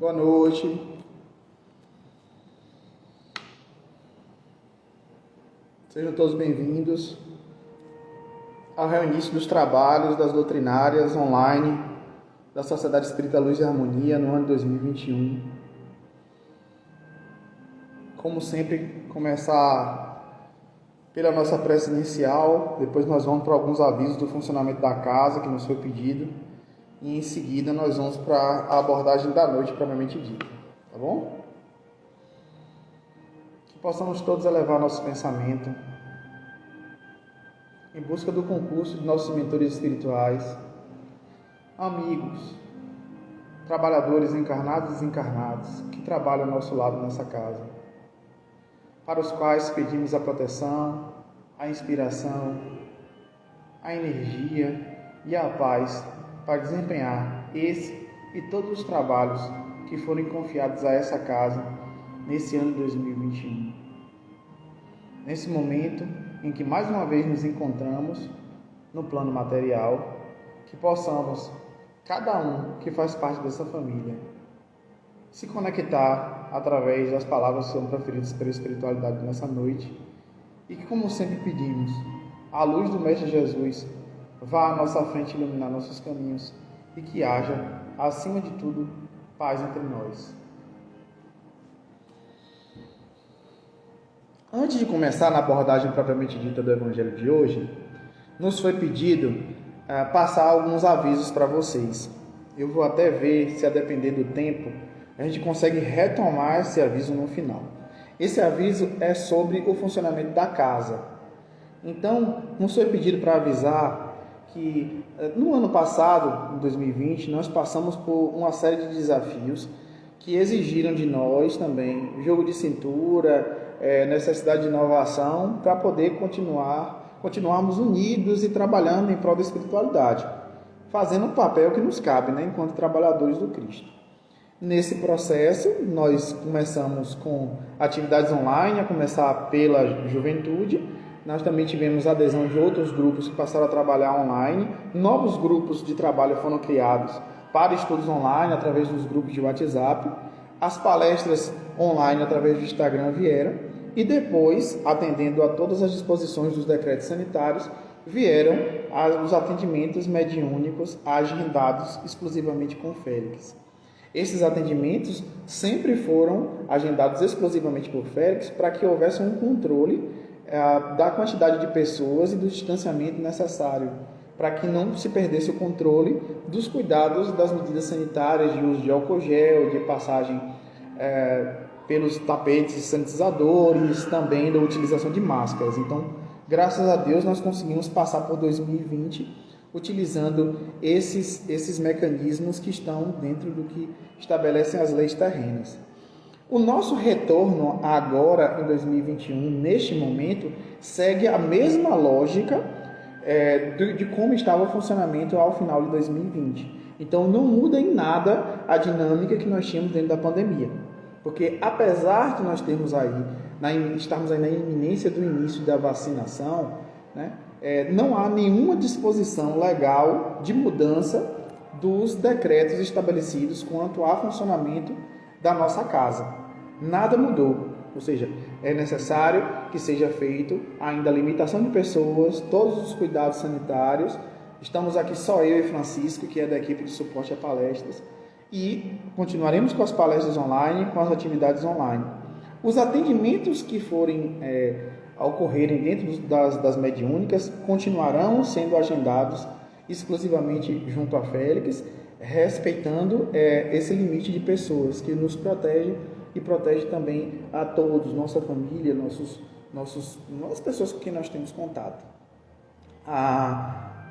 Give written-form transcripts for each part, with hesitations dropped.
Boa noite. Sejam todos bem-vindos ao reinício dos trabalhos das doutrinárias online da Sociedade Espírita Luz e Harmonia no ano de 2021. Como sempre, começar pela nossa prece inicial, depois nós vamos para alguns avisos do funcionamento da casa que nos foi pedido, e em seguida nós vamos para a abordagem da noite propriamente dita, tá bom? Que possamos todos elevar nosso pensamento em busca do concurso de nossos mentores espirituais, amigos, trabalhadores encarnados e desencarnados que trabalham ao nosso lado nessa casa, para os quais pedimos a proteção, a inspiração, a energia e a paz para desempenhar esse e todos os trabalhos que foram confiados a essa casa nesse ano de 2021. Nesse momento em que mais uma vez nos encontramos no plano material, que possamos, cada um que faz parte dessa família, se conectar através das palavras que são proferidas pela espiritualidade nessa noite e que, como sempre pedimos, a luz do Mestre Jesus vá à nossa frente iluminar nossos caminhos e que haja, acima de tudo, paz entre nós. Antes de começar na abordagem propriamente dita do Evangelho de hoje, nos foi pedido passar alguns avisos para vocês. Eu vou até ver se, a depender do tempo, a gente consegue retomar esse aviso no final. Esse aviso é sobre o funcionamento da casa. Então, nos foi pedido para avisar que no ano passado, em 2020, nós passamos por uma série de desafios que exigiram de nós também jogo de cintura, necessidade de inovação para poder continuarmos unidos e trabalhando em prol da espiritualidade, fazendo o papel que nos cabe, enquanto trabalhadores do Cristo. Nesse processo, nós começamos com atividades online, a começar pela juventude. Nós também tivemos adesão de outros grupos que passaram a trabalhar online. Novos grupos de trabalho foram criados para estudos online através dos grupos de WhatsApp. As palestras online através do Instagram vieram. E depois, atendendo a todas as disposições dos decretos sanitários, vieram os atendimentos mediúnicos agendados exclusivamente com o Félix. Esses atendimentos sempre foram agendados exclusivamente por Félix para que houvesse um controle da quantidade de pessoas e do distanciamento necessário, para que não se perdesse o controle dos cuidados das medidas sanitárias, de uso de álcool gel, de passagem pelos tapetes sanitizadores, também da utilização de máscaras. Então, graças a Deus, nós conseguimos passar por 2020 utilizando esses mecanismos que estão dentro do que estabelecem as leis terrenas. O nosso retorno agora, em 2021, neste momento, segue a mesma lógica de como estava o funcionamento ao final de 2020. Então, não muda em nada a dinâmica que nós tínhamos dentro da pandemia. Porque, apesar de nós estarmos aí na iminência do início da vacinação, não há nenhuma disposição legal de mudança dos decretos estabelecidos quanto ao funcionamento da nossa casa. Nada mudou, ou seja, é necessário que seja feito ainda a limitação de pessoas, todos os cuidados sanitários. Estamos aqui só eu e Francisco, que é da equipe de suporte a palestras, e continuaremos com as palestras online, com as atividades online. Os atendimentos que forem ocorrerem dentro das mediúnicas continuarão sendo agendados exclusivamente junto a Félix, respeitando esse limite de pessoas que nos protege e protege também a todos, nossa família, as pessoas com quem nós temos contato.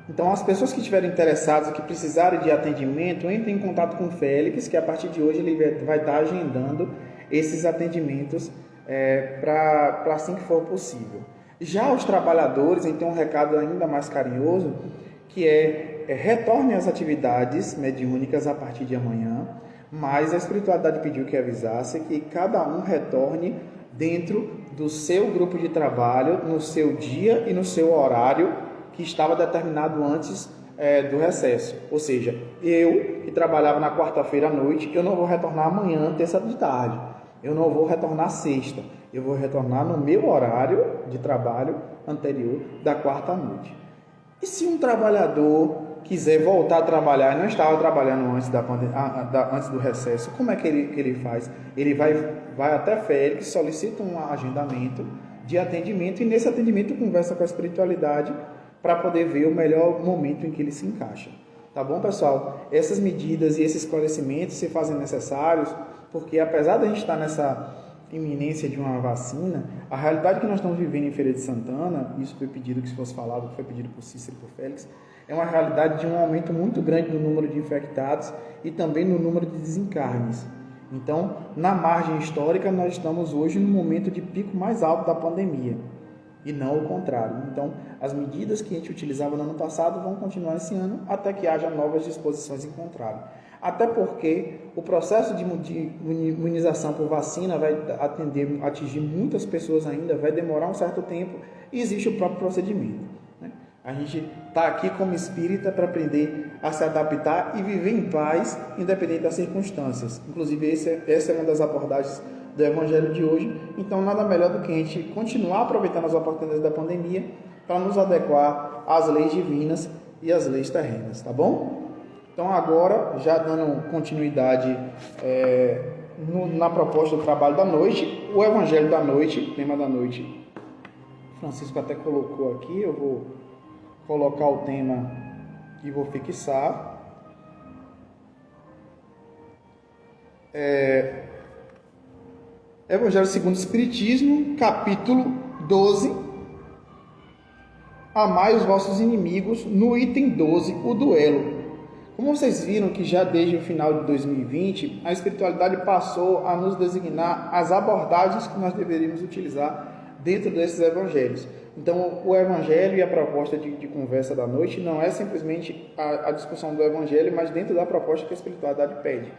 Então, as pessoas que estiverem interessadas e que precisarem de atendimento, entrem em contato com o Félix, que a partir de hoje ele vai estar agendando esses atendimentos para assim que for possível. Já os trabalhadores, então, um recado ainda mais carinhoso, que retornem às atividades mediúnicas a partir de amanhã, mas a espiritualidade pediu que avisasse que cada um retorne dentro do seu grupo de trabalho, no seu dia e no seu horário que estava determinado antes do recesso. Ou seja, eu que trabalhava na quarta-feira à noite, eu não vou retornar amanhã, terça de tarde. Eu não vou retornar sexta. Eu vou retornar no meu horário de trabalho anterior da quarta à noite. E se um trabalhador quiser voltar a trabalhar e não estava trabalhando antes do recesso, como é que ele faz? Ele vai até Félix, solicita um agendamento de atendimento e nesse atendimento conversa com a espiritualidade para poder ver o melhor momento em que ele se encaixa. Tá bom, pessoal? Essas medidas e esses esclarecimentos se fazem necessários porque, apesar de a gente estar nessa iminência de uma vacina, a realidade que nós estamos vivendo em Feira de Santana, isso foi pedido que se fosse falado, foi pedido por Cícero e por Félix, é uma realidade de um aumento muito grande no número de infectados e também no número de desencarnes. Então, na margem histórica, nós estamos hoje no momento de pico mais alto da pandemia, e não o contrário. Então, as medidas que a gente utilizava no ano passado vão continuar esse ano, até que haja novas disposições em contrário. Até porque o processo de imunização por vacina vai atingir muitas pessoas ainda, vai demorar um certo tempo, e existe o próprio procedimento. A gente está aqui como espírita para aprender a se adaptar e viver em paz, independente das circunstâncias. Inclusive, essa é uma das abordagens do Evangelho de hoje. Então, nada melhor do que a gente continuar aproveitando as oportunidades da pandemia para nos adequar às leis divinas e às leis terrenas, tá bom? Então, agora, já dando continuidade na proposta do trabalho da noite, o Evangelho da noite, tema da noite, Francisco até colocou aqui, eu vou colocar o tema e vou fixar. Evangelho segundo o Espiritismo, capítulo 12. Amai os vossos inimigos, no item 12, o duelo. Como vocês viram que já desde o final de 2020, a espiritualidade passou a nos designar as abordagens que nós deveríamos utilizar dentro desses evangelhos. Então, o evangelho e a proposta de conversa da noite não é simplesmente a discussão do evangelho, mas dentro da proposta que a espiritualidade pede.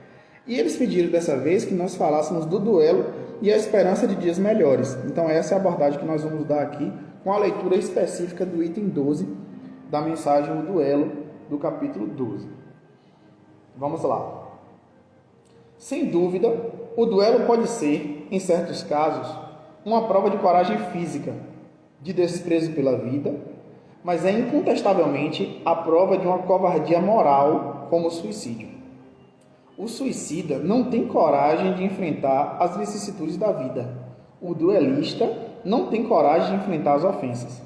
E eles pediram dessa vez que nós falássemos do duelo e a esperança de dias melhores. Então, essa é a abordagem que nós vamos dar aqui, com a leitura específica do item 12 da mensagem O Duelo, do capítulo 12. Vamos lá. Sem dúvida, o duelo pode ser, em certos casos, uma prova de coragem física, de desprezo pela vida, mas é incontestavelmente a prova de uma covardia moral, como o suicídio. O suicida não tem coragem de enfrentar as vicissitudes da vida. O duelista não tem coragem de enfrentar as ofensas.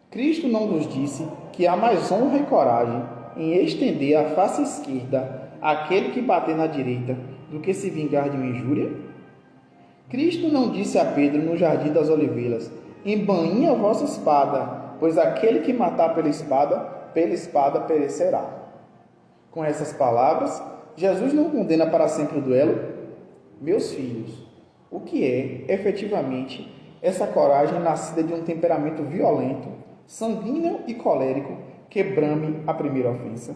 Cristo não nos disse que há mais honra e coragem em estender a face esquerda àquele que bater na direita do que se vingar de uma injúria? Cristo não disse a Pedro no Jardim das Oliveiras: embainhe a vossa espada, pois aquele que matar pela espada perecerá. Com essas palavras, Jesus não condena para sempre o duelo? Meus filhos, o que é, efetivamente, essa coragem nascida de um temperamento violento, sanguíneo e colérico que brame a primeira ofensa?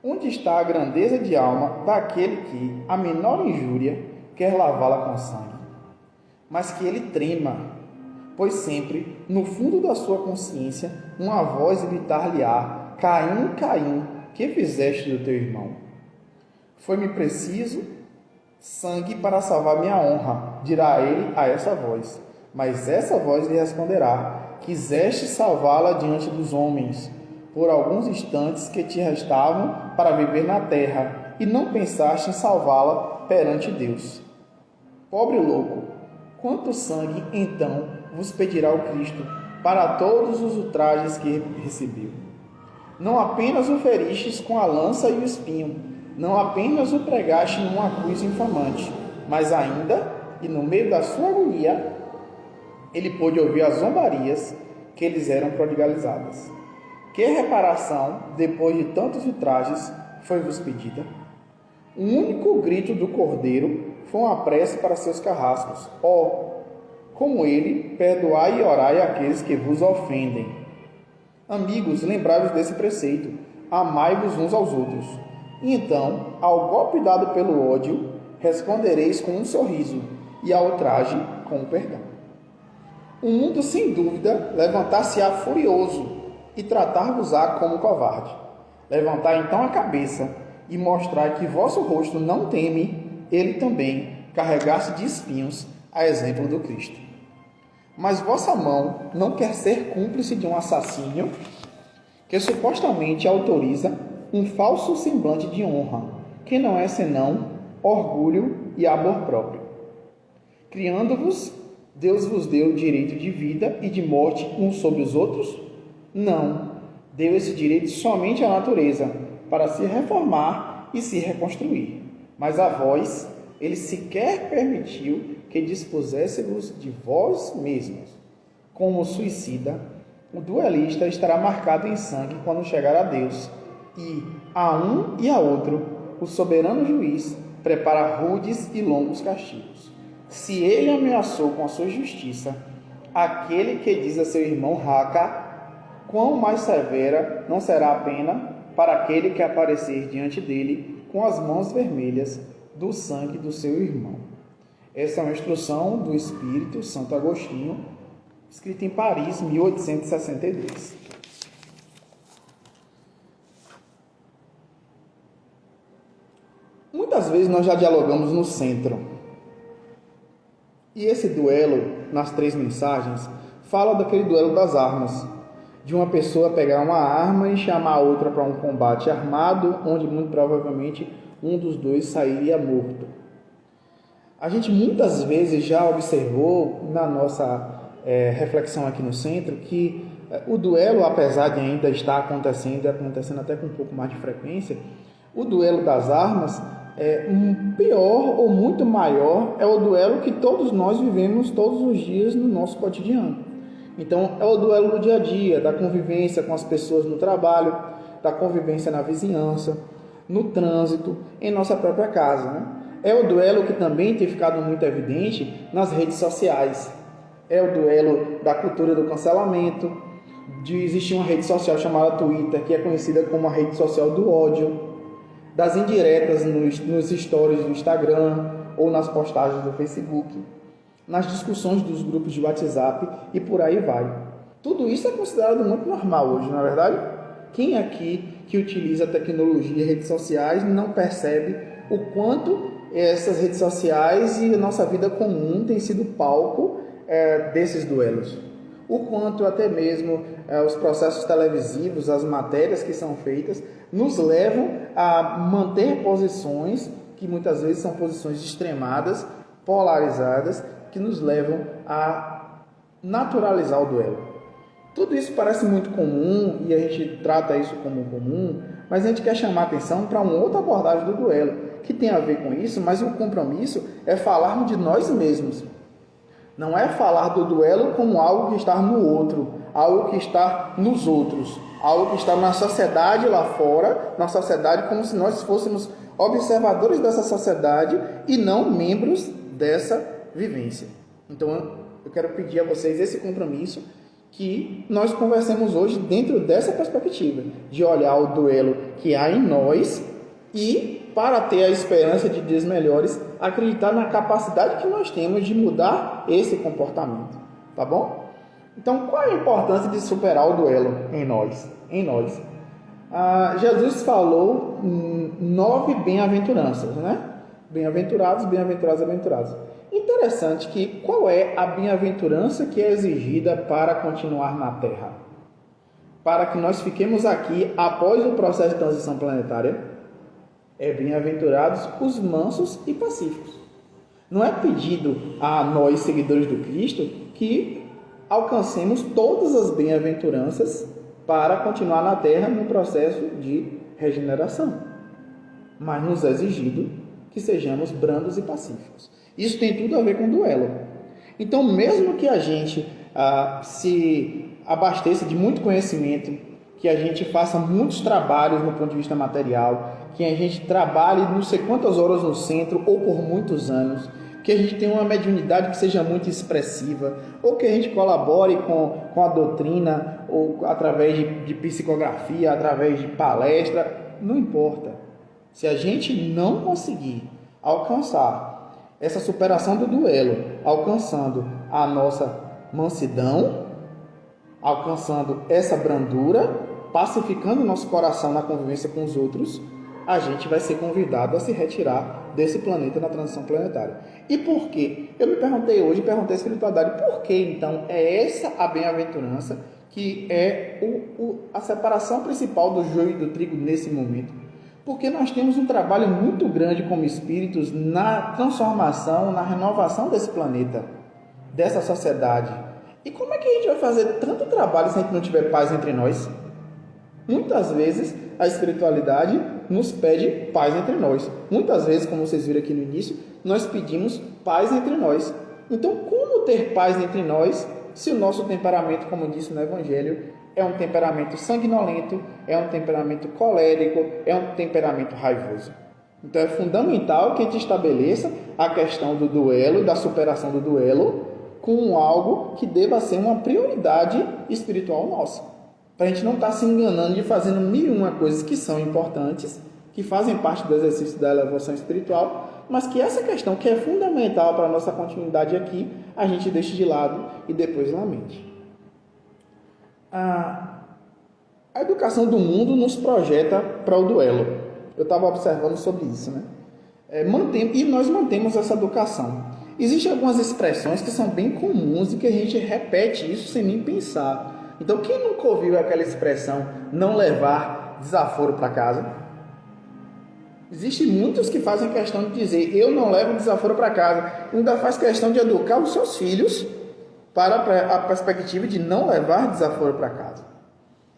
Onde está a grandeza de alma daquele que, a menor injúria, quer lavá-la com sangue? Mas que ele trema, pois sempre, no fundo da sua consciência, uma voz gritar-lhe-á: Caim, Caim, que fizeste do teu irmão? Foi-me preciso sangue para salvar minha honra, dirá ele a essa voz. Mas essa voz lhe responderá: quiseste salvá-la diante dos homens, por alguns instantes que te restavam para viver na terra, e não pensaste em salvá-la perante Deus. Pobre louco, quanto sangue, então, vos pedirá o Cristo para todos os ultrajes que recebeu? Não apenas o feristes com a lança e o espinho, não apenas o pregaste numa cruz infamante, mas ainda, e no meio da sua agonia, ele pôde ouvir as zombarias que lhes eram prodigalizadas. Que reparação, depois de tantos ultrajes, foi-vos pedida? O único grito do cordeiro foi uma prece para seus carrascos: como ele, perdoai e orai àqueles que vos ofendem. Amigos, lembrai-vos desse preceito: amai-vos uns aos outros. E então, ao golpe dado pelo ódio, respondereis com um sorriso, e ao ultraje com o perdão. O mundo, sem dúvida, levantar-se-á furioso e tratar-vos-á como covarde. Levantai então a cabeça e mostrai que vosso rosto não teme, ele também carregasse de espinhos, a exemplo do Cristo. Mas vossa mão não quer ser cúmplice de um assassínio que supostamente autoriza um falso semblante de honra, que não é senão orgulho e amor próprio. Criando-vos, Deus vos deu o direito de vida e de morte uns sobre os outros? Não, deu esse direito somente à natureza, para se reformar e se reconstruir. Mas a vós, ele sequer permitiu que dispusesse-vos de vós mesmos. Como suicida, o duelista estará marcado em sangue quando chegar a Deus, e a um e a outro, o soberano juiz prepara rudes e longos castigos. Se ele ameaçou com a sua justiça aquele que diz a seu irmão Raca, quão mais severa não será a pena para aquele que aparecer diante dele com as mãos vermelhas do sangue do seu irmão. Essa é uma instrução do Espírito Santo Agostinho, escrita em Paris, 1862. Muitas vezes nós já dialogamos no centro. E esse duelo, nas 3 mensagens, fala daquele duelo das armas. De uma pessoa pegar uma arma e chamar a outra para um combate armado, onde muito provavelmente um dos dois sairia morto. A gente muitas vezes já observou na nossa reflexão aqui no centro que o duelo, apesar de ainda estar acontecendo até com um pouco mais de frequência, o duelo das armas um pior ou muito maior é o duelo que todos nós vivemos todos os dias no nosso cotidiano. Então, é o duelo do dia a dia, da convivência com as pessoas no trabalho, da convivência na vizinhança, no trânsito, em nossa própria casa, né? É o duelo que também tem ficado muito evidente nas redes sociais. É o duelo da cultura do cancelamento, de existir uma rede social chamada Twitter, que é conhecida como a rede social do ódio, das indiretas nos stories do Instagram ou nas postagens do Facebook, nas discussões dos grupos de WhatsApp e por aí vai. Tudo isso é considerado muito normal hoje, não é verdade? Quem aqui que utiliza a tecnologia e redes sociais não percebe o quanto essas redes sociais e a nossa vida comum tem sido palco desses duelos? O quanto até mesmo os processos televisivos, as matérias que são feitas, nos levam a manter posições que muitas vezes são posições extremadas, polarizadas, que nos levam a naturalizar o duelo. Tudo isso parece muito comum e a gente trata isso como comum, mas a gente quer chamar atenção para uma outra abordagem do duelo, que tem a ver com isso, mas o compromisso é falarmos de nós mesmos. Não é falar do duelo como algo que está no outro, algo que está nos outros, algo que está na sociedade lá fora, na sociedade como se nós fôssemos observadores dessa sociedade e não membros dessa vivência. Então, eu quero pedir a vocês esse compromisso, que nós conversemos hoje dentro dessa perspectiva, de olhar o duelo que há em nós e, para ter a esperança de dias melhores, acreditar na capacidade que nós temos de mudar esse comportamento, tá bom? Então, qual é a importância de superar o duelo em nós? Jesus falou 9 bem-aventuranças, né? Bem-aventurados, bem-aventurados, bem-aventurados. Interessante que qual é a bem-aventurança que é exigida para continuar na Terra? Para que nós fiquemos aqui após o processo de transição planetária, é bem-aventurados os mansos e pacíficos. Não é pedido a nós, seguidores do Cristo, que alcancemos todas as bem-aventuranças para continuar na Terra no processo de regeneração. Mas nos é exigido que sejamos brandos e pacíficos. Isso tem tudo a ver com duelo. Então, mesmo que a gente se abasteça de muito conhecimento, que a gente faça muitos trabalhos no ponto de vista material, que a gente trabalhe não sei quantas horas no centro ou por muitos anos, que a gente tenha uma mediunidade que seja muito expressiva, ou que a gente colabore com a doutrina, ou através de psicografia, através de palestra, não importa. Se a gente não conseguir alcançar essa superação do duelo, alcançando a nossa mansidão, alcançando essa brandura, pacificando o nosso coração na convivência com os outros, a gente vai ser convidado a se retirar desse planeta na transição planetária. E por quê? Eu me perguntei hoje, perguntei à espiritualidade, por que então é essa a bem-aventurança que é a separação principal do joio e do trigo nesse momento? Porque nós temos um trabalho muito grande como espíritos na transformação, na renovação desse planeta, dessa sociedade. E como é que a gente vai fazer tanto trabalho se a gente não tiver paz entre nós? Muitas vezes a espiritualidade nos pede paz entre nós. Muitas vezes, como vocês viram aqui no início, nós pedimos paz entre nós. Então, como ter paz entre nós se o nosso temperamento, como disse no Evangelho, é um temperamento sanguinolento, é um temperamento colérico, é um temperamento raivoso? Então, é fundamental que a gente estabeleça a questão do duelo, da superação do duelo, com algo que deva ser uma prioridade espiritual nossa. Para a gente não estar se enganando de fazendo mil e uma coisas que são importantes, que fazem parte do exercício da elevação espiritual, mas que essa questão que é fundamental para a nossa continuidade aqui, a gente deixe de lado e depois lamente. A educação do mundo nos projeta para o duelo. Eu estava observando sobre isso, né? E nós mantemos essa educação. Existem algumas expressões que são bem comuns e que a gente repete isso sem nem pensar. Então, quem nunca ouviu aquela expressão, não levar desaforo para casa? Existem muitos que fazem questão de dizer, eu não levo desaforo para casa. Ainda faz questão de educar os seus filhos para a perspectiva de não levar desaforo para casa.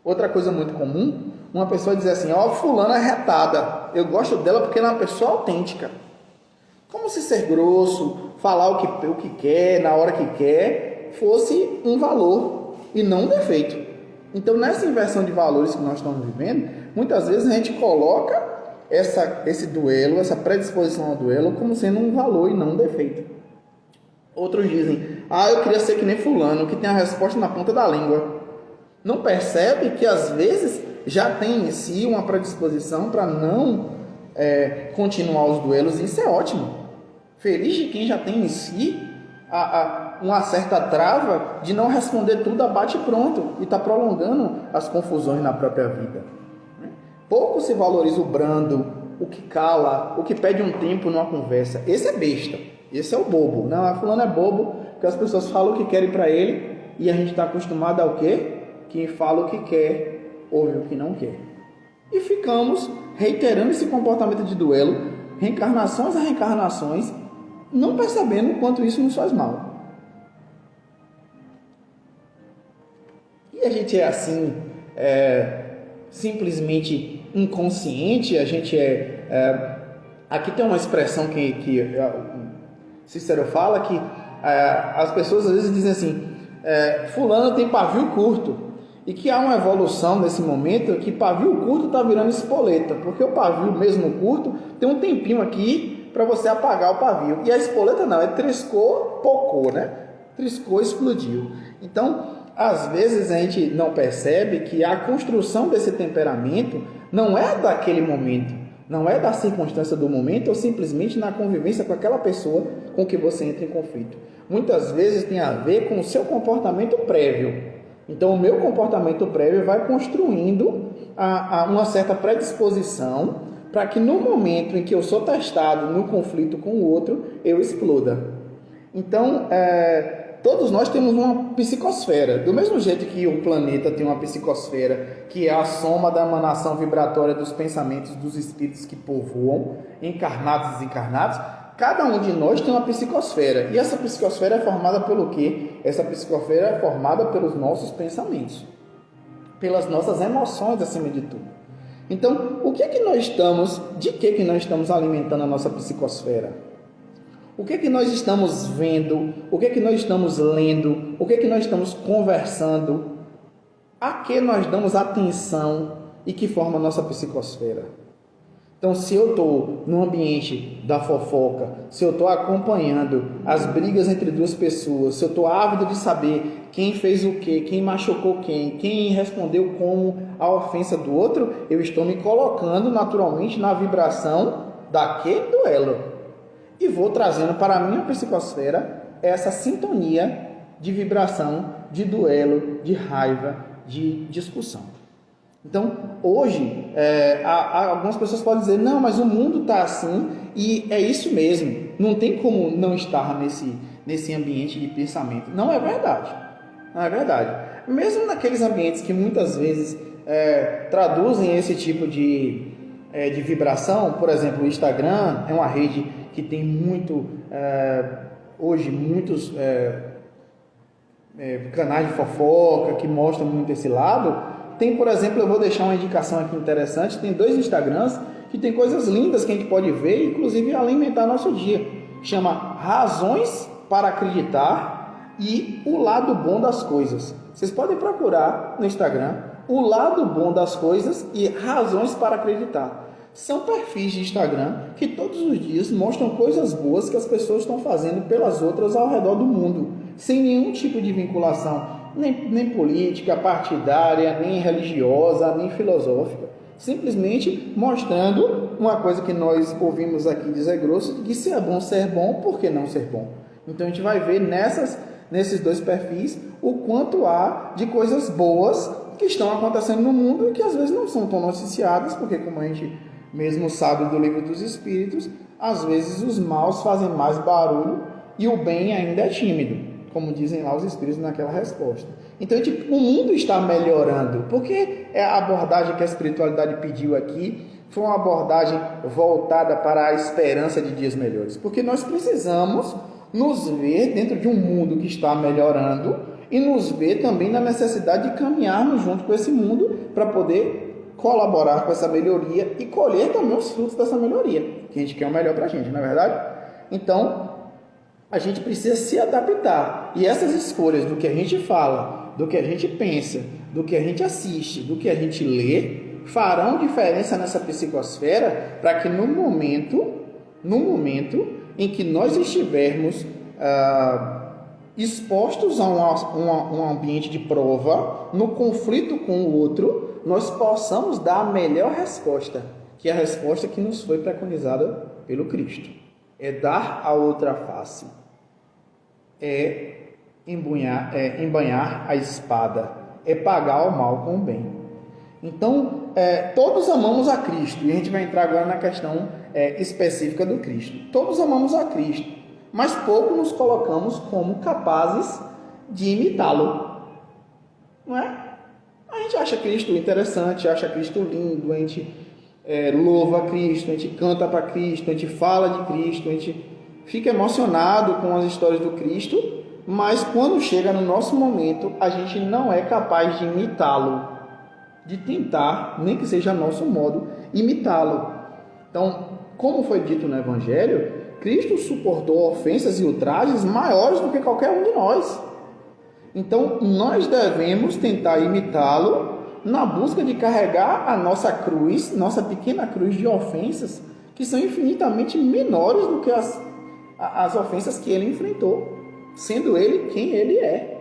Outra coisa muito comum, uma pessoa dizer assim, fulana é retada, eu gosto dela porque ela é uma pessoa autêntica. Como se ser grosso, falar o que quer, na hora que quer, fosse um valor e não um defeito. Então, nessa inversão de valores que nós estamos vivendo, muitas vezes a gente coloca esse duelo, essa predisposição ao duelo, como sendo um valor e não um defeito. Outros dizem, eu queria ser que nem fulano, que tem a resposta na ponta da língua. Não percebe que, às vezes, já tem em si uma predisposição para não continuar os duelos, e isso é ótimo. Feliz de quem já tem em si uma certa trava de não responder tudo a bate pronto e está prolongando as confusões na própria vida. Pouco se valoriza o brando, o que cala, o que pede um tempo numa conversa. Esse é besta, esse é o bobo. Não, fulano é bobo, porque as pessoas falam o que querem para ele e a gente está acostumado ao quê? Quem fala o que quer, ouve o que não quer. E ficamos reiterando esse comportamento de duelo, reencarnações a reencarnações, não percebendo o quanto isso nos faz mal. E a gente é assim, simplesmente inconsciente, a gente aqui tem uma expressão que Cícero fala, que as pessoas às vezes dizem assim, fulano tem pavio curto, e que há uma evolução nesse momento, que pavio curto está virando espoleta, porque o pavio mesmo curto tem um tempinho aqui para você apagar o pavio, e a espoleta não, triscou, pocou, né? Triscou, explodiu. Então, às vezes a gente não percebe que a construção desse temperamento não é daquele momento, não é da circunstância do momento ou simplesmente na convivência com aquela pessoa com que você entra em conflito. Muitas vezes tem a ver com o seu comportamento prévio. Então, o meu comportamento prévio vai construindo uma certa predisposição para que no momento em que eu sou testado no conflito com o outro, eu exploda. Então, todos nós temos uma psicosfera. Do mesmo jeito que o planeta tem uma psicosfera, que é a soma da emanação vibratória dos pensamentos dos espíritos que povoam, encarnados e desencarnados, cada um de nós tem uma psicosfera. E essa psicosfera é formada pelo quê? Essa psicosfera é formada pelos nossos pensamentos, pelas nossas emoções acima de tudo. Então, de que nós estamos alimentando a nossa psicosfera? O que nós estamos vendo? O que nós estamos lendo? O que nós estamos conversando? A que nós damos atenção e que forma a nossa psicosfera? Então, se eu estou no ambiente da fofoca, se eu estou acompanhando as brigas entre duas pessoas, se eu estou ávido de saber quem fez o quê, quem machucou quem respondeu como a ofensa do outro, eu estou me colocando naturalmente na vibração daquele duelo. E vou trazendo para a minha psicosfera essa sintonia de vibração, de duelo, de raiva, de discussão. Então, hoje, algumas pessoas podem dizer, não, mas o mundo está assim e é isso mesmo. Não tem como não estar nesse ambiente de pensamento. Não é verdade. Não é verdade. Mesmo naqueles ambientes que muitas vezes traduzem esse tipo de vibração, por exemplo, o Instagram é uma rede que tem hoje muitos canais de fofoca que mostram muito esse lado. Tem, por exemplo, eu vou deixar uma indicação aqui interessante, tem 2 Instagrams que tem coisas lindas que a gente pode ver, inclusive alimentar nosso dia. Chama Razões para Acreditar e O Lado Bom das Coisas. Vocês podem procurar no Instagram O Lado Bom das Coisas e Razões para Acreditar. São perfis de Instagram que todos os dias mostram coisas boas que as pessoas estão fazendo pelas outras ao redor do mundo, sem nenhum tipo de vinculação, nem política, partidária, nem religiosa, nem filosófica. Simplesmente mostrando uma coisa que nós ouvimos aqui dizer grosso, que se é bom ser bom, por que não ser bom? Então a gente vai ver nesses 2 perfis o quanto há de coisas boas que estão acontecendo no mundo e que às vezes não são tão noticiadas, porque como a gente mesmo sabe do Livro dos Espíritos, às vezes os maus fazem mais barulho e o bem ainda é tímido, como dizem lá os Espíritos naquela resposta. Então, o mundo está melhorando, porque a abordagem que a espiritualidade pediu aqui foi uma abordagem voltada para a esperança de dias melhores, porque nós precisamos nos ver dentro de um mundo que está melhorando e nos ver também na necessidade de caminharmos junto com esse mundo para poder colaborar com essa melhoria e colher também os frutos dessa melhoria, que a gente quer o melhor para a gente, não é verdade? Então, a gente precisa se adaptar. E essas escolhas do que a gente fala, do que a gente pensa, do que a gente assiste, do que a gente lê, farão diferença nessa psicosfera para que no momento em que nós estivermos expostos a um ambiente de prova, no conflito com o outro, nós possamos dar a melhor resposta, que é a resposta que nos foi preconizada pelo Cristo. É dar a outra face. É embanhar a espada. É pagar o mal com o bem. Então, todos amamos a Cristo. E a gente vai entrar agora na questão específica do Cristo. Todos amamos a Cristo, mas pouco nos colocamos como capazes de imitá-lo. Não é? A gente acha Cristo interessante, acha Cristo lindo, a gente louva a Cristo, a gente canta para Cristo, a gente fala de Cristo, a gente fica emocionado com as histórias do Cristo, mas quando chega no nosso momento, a gente não é capaz de imitá-lo, de tentar, nem que seja a nosso modo, imitá-lo. Então, como foi dito no Evangelho, Cristo suportou ofensas e ultrajes maiores do que qualquer um de nós. Então, nós devemos tentar imitá-lo na busca de carregar a nossa cruz, nossa pequena cruz de ofensas, que são infinitamente menores do que as ofensas que ele enfrentou, sendo ele quem ele é.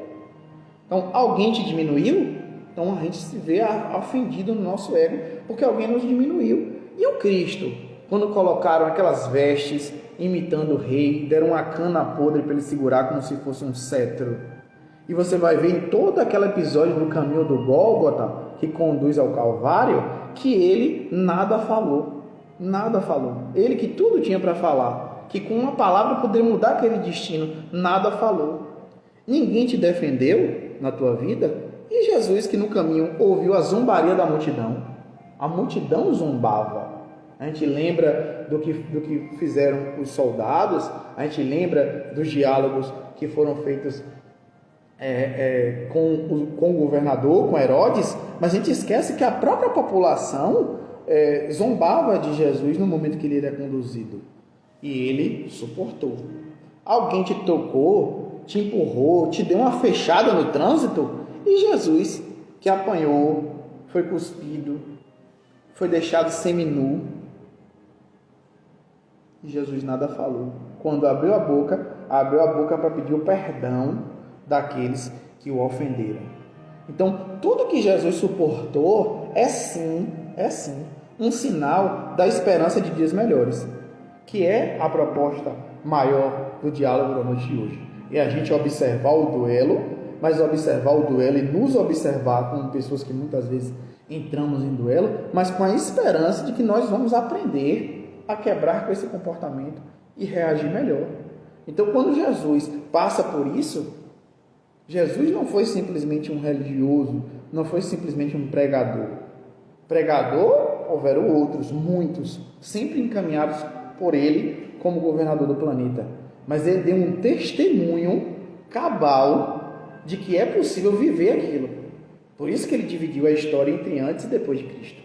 Então, alguém te diminuiu? Então, a gente se vê ofendido no nosso ego, porque alguém nos diminuiu. E o Cristo, quando colocaram aquelas vestes, imitando o rei, deram uma cana podre para ele segurar como se fosse um cetro. E você vai ver em todo aquele episódio do caminho do Gólgota, que conduz ao Calvário, que ele nada falou. Nada falou. Ele que tudo tinha para falar, que com uma palavra poderia mudar aquele destino, nada falou. Ninguém te defendeu na tua vida. E Jesus, que no caminho ouviu a zombaria da multidão. A multidão zombava. A gente lembra do que fizeram os soldados, a gente lembra dos diálogos que foram feitos com o governador, com Herodes, mas a gente esquece que a própria população zombava de Jesus no momento que ele era conduzido. E ele suportou. Alguém te tocou, te empurrou, te deu uma fechada no trânsito, e Jesus, que apanhou, foi cuspido, foi deixado seminu, e Jesus nada falou. Quando abriu a boca para pedir o perdão daqueles que o ofenderam. Então, tudo que Jesus suportou é sim, um sinal da esperança de dias melhores, que é a proposta maior do diálogo da noite de hoje. é a gente observar o duelo, mas observar o duelo e nos observar como pessoas que muitas vezes entramos em duelo, mas com a esperança de que nós vamos aprender a quebrar com esse comportamento e reagir melhor. Então, quando Jesus passa por isso, Jesus não foi simplesmente um religioso, não foi simplesmente um pregador. Pregador, houveram outros, muitos, sempre encaminhados por ele como governador do planeta. Mas ele deu um testemunho cabal de que é possível viver aquilo. Por isso que ele dividiu a história entre antes e depois de Cristo.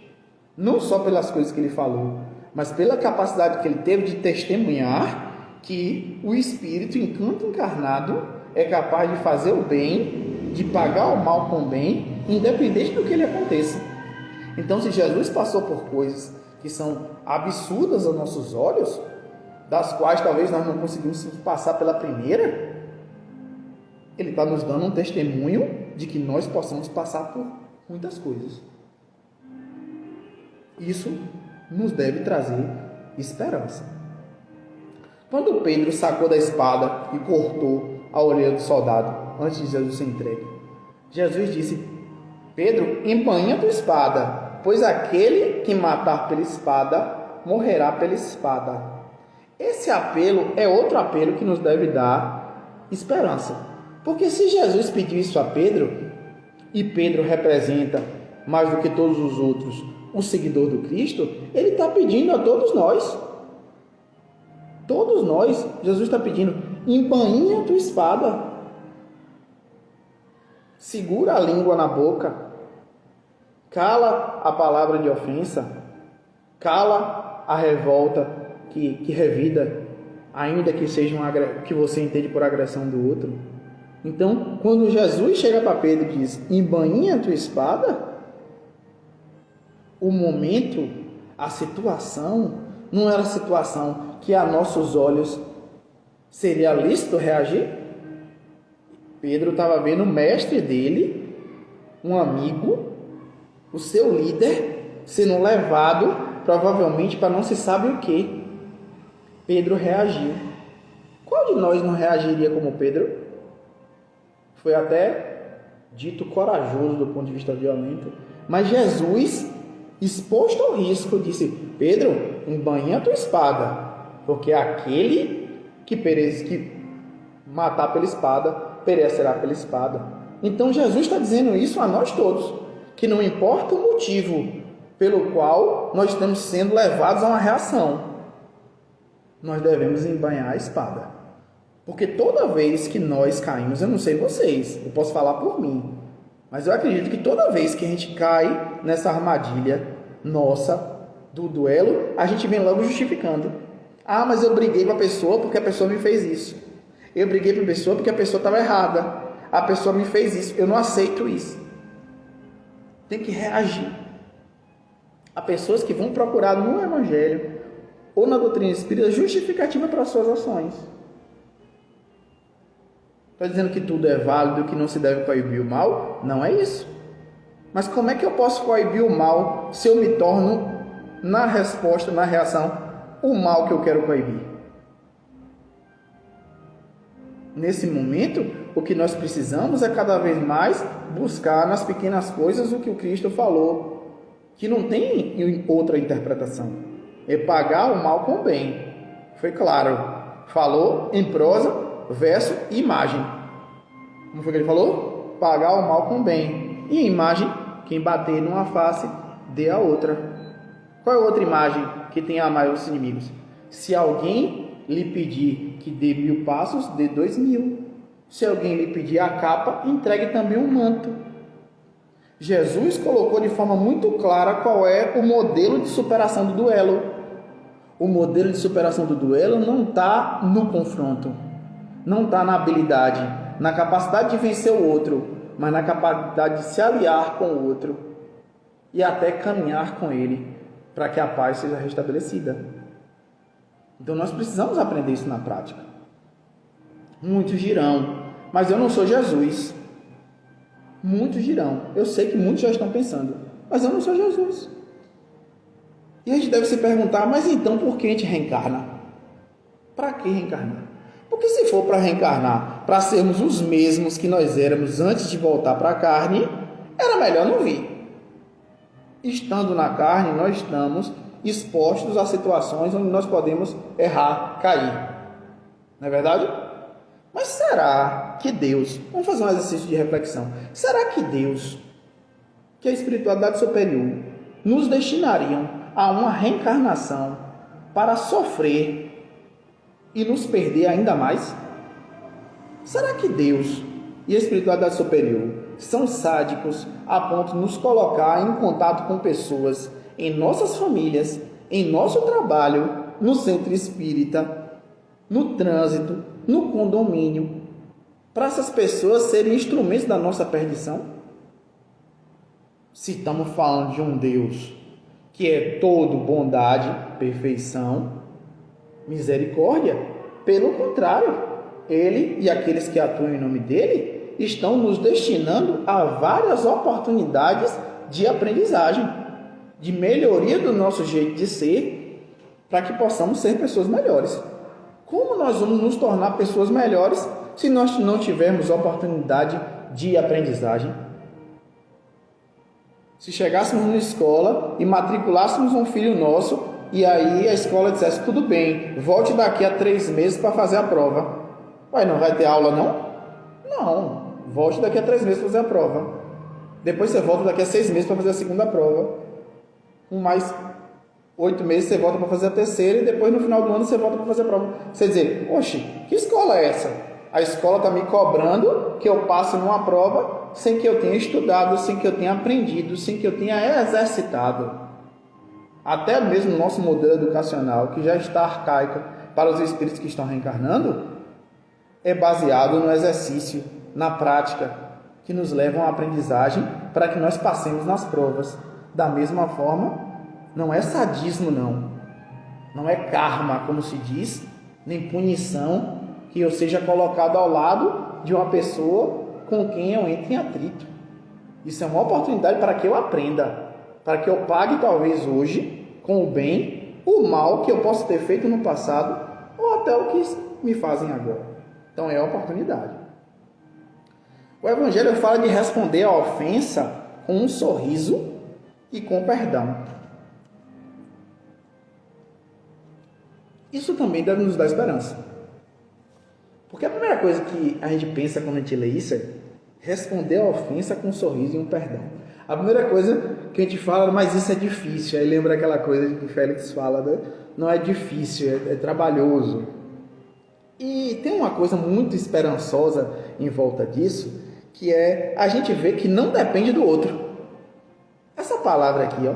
Não só pelas coisas que ele falou, mas pela capacidade que ele teve de testemunhar que o Espírito, enquanto encarnado, é capaz de fazer o bem, de pagar o mal com o bem, independente do que ele aconteça. Então, se Jesus passou por coisas que são absurdas aos nossos olhos, das quais talvez nós não conseguimos passar pela primeira, ele está nos dando um testemunho de que nós possamos passar por muitas coisas. Isso nos deve trazer esperança. Quando Pedro sacou da espada e cortou a orelha do soldado antes de Jesus ser entregue, Jesus disse: Pedro, embainha a tua espada, pois aquele que matar pela espada morrerá pela espada. Esse apelo é outro apelo que nos deve dar esperança. Porque se Jesus pediu isso a Pedro, e Pedro representa, mais do que todos os outros, um seguidor do Cristo, ele está pedindo a todos nós. Todos nós, Jesus está pedindo: embainha a tua espada. Segura a língua na boca. Cala a palavra de ofensa. Cala a revolta que revida, ainda que seja que você entende por agressão do outro. Então, quando Jesus chega para Pedro e diz: embainha a tua espada, o momento, a situação, não era a situação que a nossos olhos seria lícito reagir. Pedro estava vendo o mestre dele, um amigo, o seu líder, sendo levado, provavelmente, para não se sabe o que. Pedro reagiu. Qual de nós não reagiria como Pedro? Foi até dito corajoso do ponto de vista violento, mas Jesus, exposto ao risco, disse: Pedro, embainha a tua espada, porque aquele que matar pela espada, perecerá pela espada. Então Jesus está dizendo isso a nós todos, que não importa o motivo pelo qual nós estamos sendo levados a uma reação, nós devemos embainhar a espada. Porque toda vez que nós caímos, eu não sei vocês, eu posso falar por mim, mas eu acredito que toda vez que a gente cai nessa armadilha nossa do duelo, a gente vem logo justificando. Ah, mas eu briguei com a pessoa porque a pessoa me fez isso. Eu briguei com a pessoa porque a pessoa estava errada. A pessoa me fez isso. Eu não aceito isso. Tem que reagir. Há pessoas que vão procurar no Evangelho ou na doutrina espírita justificativa para as suas ações. Está dizendo que tudo é válido, que não se deve coibir o mal? Não é isso. Mas como é que eu posso coibir o mal se eu me torno, na resposta, na reação, o mal que eu quero coibir? Nesse momento, o que nós precisamos é cada vez mais buscar nas pequenas coisas o que o Cristo falou, que não tem outra interpretação. É pagar o mal com o bem. Foi claro. Falou em prosa, verso e imagem. Como foi que ele falou? Pagar o mal com o bem. E a imagem, quem bater numa face, dê a outra. Qual é a outra imagem que tem a amar os inimigos? Se alguém lhe pedir que dê 1000 passos, dê 2000. Se alguém lhe pedir a capa, entregue também um manto. Jesus colocou de forma muito clara qual é o modelo de superação do duelo. O modelo de superação do duelo não está no confronto, não está na habilidade, na capacidade de vencer o outro, mas na capacidade de se aliar com o outro e até caminhar com ele para que a paz seja restabelecida. Então nós precisamos aprender isso na prática. Muitos dirão: mas eu não sou Jesus. Muitos dirão. Eu sei que muitos já estão pensando: mas eu não sou Jesus. E a gente deve se perguntar: mas então por que a gente reencarna? Para que reencarnar? Porque se for para reencarnar, para sermos os mesmos que nós éramos antes de voltar para a carne, era melhor não vir. Estando na carne, nós estamos expostos a situações onde nós podemos errar, cair. Não é verdade? Mas será que Deus, vamos fazer um exercício de reflexão, será que Deus, que a espiritualidade superior, nos destinariam a uma reencarnação para sofrer e nos perder ainda mais? Será que Deus e a espiritualidade superior são sádicos a ponto de nos colocar em contato com pessoas em nossas famílias, em nosso trabalho, no centro espírita, no trânsito, no condomínio, para essas pessoas serem instrumentos da nossa perdição? Se estamos falando de um Deus que é todo bondade, perfeição, misericórdia, pelo contrário, Ele e aqueles que atuam em nome dEle estão nos destinando a várias oportunidades de aprendizagem, de melhoria do nosso jeito de ser, para que possamos ser pessoas melhores. Como nós vamos nos tornar pessoas melhores se nós não tivermos oportunidade de aprendizagem? Se chegássemos na escola e matriculássemos um filho nosso, e aí a escola dissesse, tudo bem, volte daqui a 3 meses para fazer a prova. Ué, não vai ter aula não? Não, volte daqui a 3 meses para fazer a prova. Depois você volta daqui a 6 meses para fazer a segunda prova. Com mais 8 meses você volta para fazer a terceira, e depois no final do ano você volta para fazer a prova. Você dizer, oxe, que escola é essa? A escola está me cobrando que eu passe numa prova sem que eu tenha estudado, sem que eu tenha aprendido, sem que eu tenha exercitado. Até mesmo o nosso modelo educacional, que já está arcaico para os espíritos que estão reencarnando, é baseado no exercício, na prática, que nos levam à aprendizagem para que nós passemos nas provas. Da mesma forma, não é sadismo não é karma, como se diz, nem punição, que eu seja colocado ao lado de uma pessoa com quem eu entre em atrito. Isso é uma oportunidade para que eu aprenda, para que eu pague talvez hoje com o bem, o mal que eu posso ter feito no passado, ou até o que me fazem agora. Então é a oportunidade. O Evangelho fala de responder à ofensa com um sorriso e com perdão. Isso também deve nos dar esperança. Porque a primeira coisa que a gente pensa quando a gente lê isso é responder a ofensa com um sorriso e um perdão. A primeira coisa que a gente fala, mas isso é difícil. Aí lembra aquela coisa que o Félix fala, né? Não é difícil, é trabalhoso. E tem uma coisa muito esperançosa em volta disso, que é a gente ver que não depende do outro. Essa palavra aqui, ó,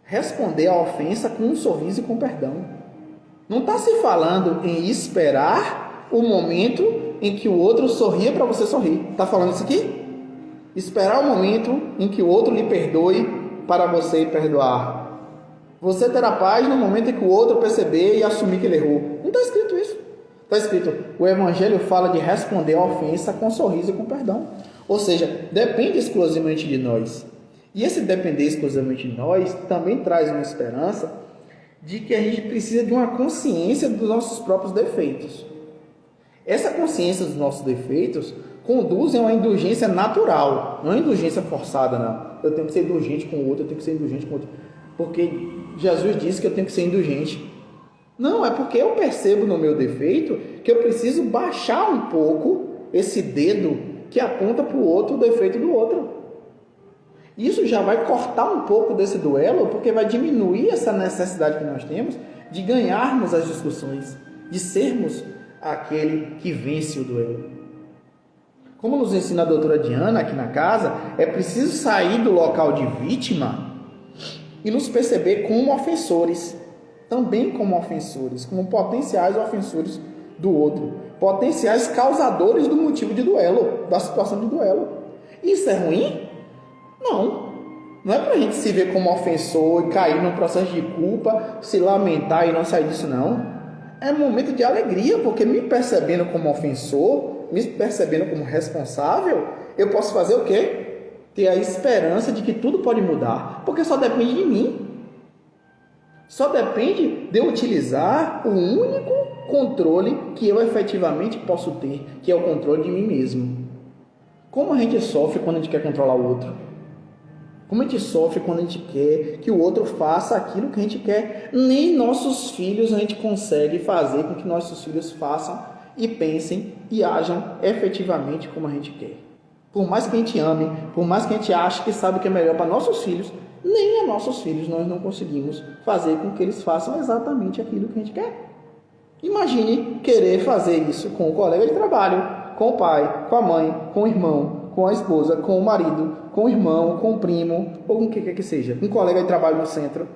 responder a ofensa com um sorriso e com perdão. Não está se falando em esperar o momento em que o outro sorria para você sorrir. Está falando isso aqui? Esperar o momento em que o outro lhe perdoe para você perdoar. Você terá paz no momento em que o outro perceber e assumir que ele errou. Não está escrito isso. Está escrito, o Evangelho fala de responder a ofensa com sorriso e com perdão. Ou seja, depende exclusivamente de nós. E esse depender exclusivamente de nós também traz uma esperança de que a gente precisa de uma consciência dos nossos próprios defeitos. Essa consciência dos nossos defeitos conduz a uma indulgência natural, não é indulgência forçada, não. Eu tenho que ser indulgente com o outro, eu tenho que ser indulgente com o outro, porque Jesus disse que eu tenho que ser indulgente. Não, é porque eu percebo no meu defeito que eu preciso baixar um pouco esse dedo que aponta para o outro, o defeito do outro. Isso já vai cortar um pouco desse duelo, porque vai diminuir essa necessidade que nós temos de ganharmos as discussões, de sermos aquele que vence o duelo. Como nos ensina a doutora Diana aqui na casa, é preciso sair do local de vítima e nos perceber como ofensores, também como ofensores, como potenciais ofensores do outro, potenciais causadores do motivo de duelo, da situação de duelo. Isso é ruim? Não é para a gente se ver como ofensor e cair num processo de culpa, se lamentar e não sair disso, não. É um momento de alegria, porque me percebendo como ofensor, me percebendo como responsável, eu posso fazer o quê? Ter a esperança de que tudo pode mudar, porque só depende de mim. Só depende de eu utilizar o único controle que eu efetivamente posso ter, que é o controle de mim mesmo. Como a gente sofre quando a gente quer controlar o outro? Como a gente sofre quando a gente quer que o outro faça aquilo que a gente quer? Nem nossos filhos a gente consegue fazer com que nossos filhos façam e pensem e ajam efetivamente como a gente quer. Por mais que a gente ame, por mais que a gente ache que sabe o que é melhor para nossos filhos, nem a nossos filhos nós não conseguimos fazer com que eles façam exatamente aquilo que a gente quer. Imagine querer fazer isso com o colega de trabalho, com o pai, com a mãe, com o irmão, com a esposa, com o marido, com o irmão, com o primo, ou com o que quer que seja, com um colega de trabalho no centro.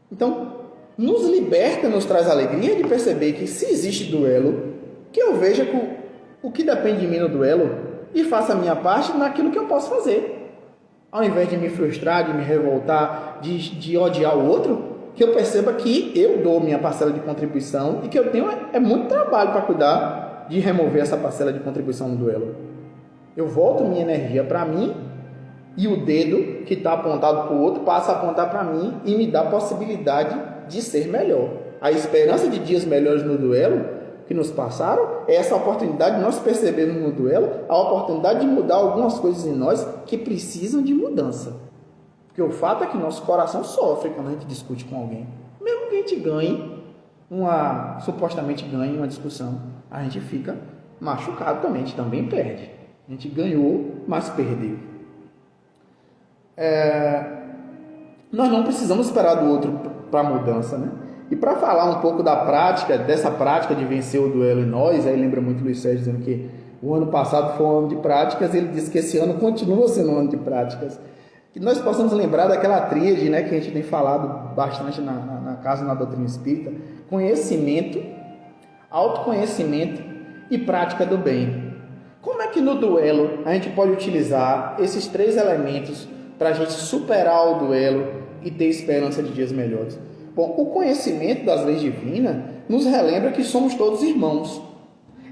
Então, nos liberta, nos traz alegria de perceber que se existe duelo, que eu veja o que depende de mim no duelo e faça a minha parte naquilo que eu posso fazer. Ao invés de me frustrar, de me revoltar, de odiar o outro, que eu perceba que eu dou minha parcela de contribuição e que eu tenho muito trabalho para cuidar de remover essa parcela de contribuição no duelo. Eu volto minha energia para mim e o dedo que está apontado para o outro passa a apontar para mim e me dá a possibilidade de ser melhor. A esperança de dias melhores no duelo que nos passaram é essa oportunidade de nós percebermos no duelo a oportunidade de mudar algumas coisas em nós que precisam de mudança. Porque o fato é que nosso coração sofre quando a gente discute com alguém. Mesmo que a gente ganhe, supostamente ganhe uma discussão, a gente fica machucado também, a gente também perde. A gente ganhou, mas perdeu. Nós não precisamos esperar do outro para a mudança, né? E para falar um pouco dessa prática de vencer o duelo em nós, aí lembra muito Luiz Sérgio dizendo que o ano passado foi um ano de práticas, ele disse que esse ano continua sendo um ano de práticas. Que nós possamos lembrar daquela tríade, né, que a gente tem falado bastante na casa, na doutrina espírita: conhecimento, autoconhecimento e prática do bem. Como é que no duelo a gente pode utilizar esses três elementos para a gente superar o duelo e ter esperança de dias melhores? Bom, o conhecimento das leis divinas nos relembra que somos todos irmãos.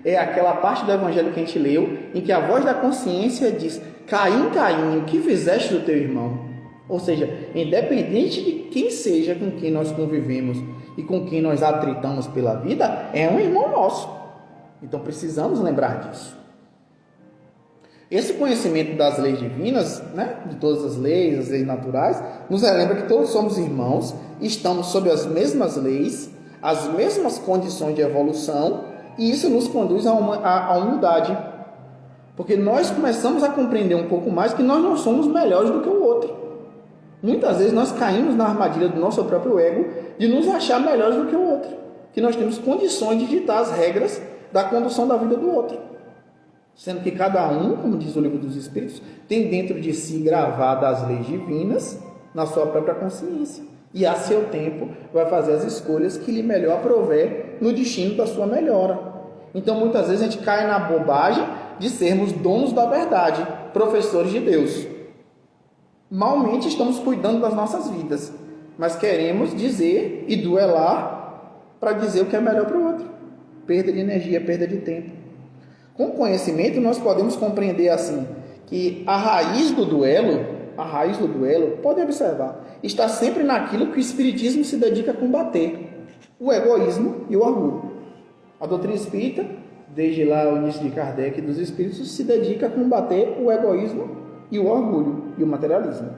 É aquela parte do evangelho que a gente leu, em que a voz da consciência diz: Caim, Caim, o que fizeste do teu irmão? Ou seja, independente de quem seja com quem nós convivemos e com quem nós atritamos pela vida, é um irmão nosso. Então precisamos lembrar disso. Esse conhecimento das leis divinas, né, de todas as leis naturais, nos relembra que todos somos irmãos, estamos sob as mesmas leis, as mesmas condições de evolução, e isso nos conduz à humildade. Porque nós começamos a compreender um pouco mais que nós não somos melhores do que o outro. Muitas vezes nós caímos na armadilha do nosso próprio ego de nos achar melhores do que o outro. Que nós temos condições de ditar as regras da condução da vida do outro. Sendo que cada um, como diz o Livro dos Espíritos, tem dentro de si gravadas as leis divinas na sua própria consciência. E a seu tempo vai fazer as escolhas que lhe melhor prover no destino da sua melhora. Então muitas vezes a gente cai na bobagem de sermos donos da verdade, professores de Deus. Malmente estamos cuidando das nossas vidas, mas queremos dizer e duelar para dizer o que é melhor para o outro. Perda de energia, perda de tempo. Com conhecimento nós podemos compreender assim, que a raiz do duelo, pode observar, está sempre naquilo que o Espiritismo se dedica a combater: o egoísmo e o orgulho. A doutrina espírita, desde lá o início de Kardec e dos Espíritos, se dedica a combater o egoísmo e o orgulho e o materialismo.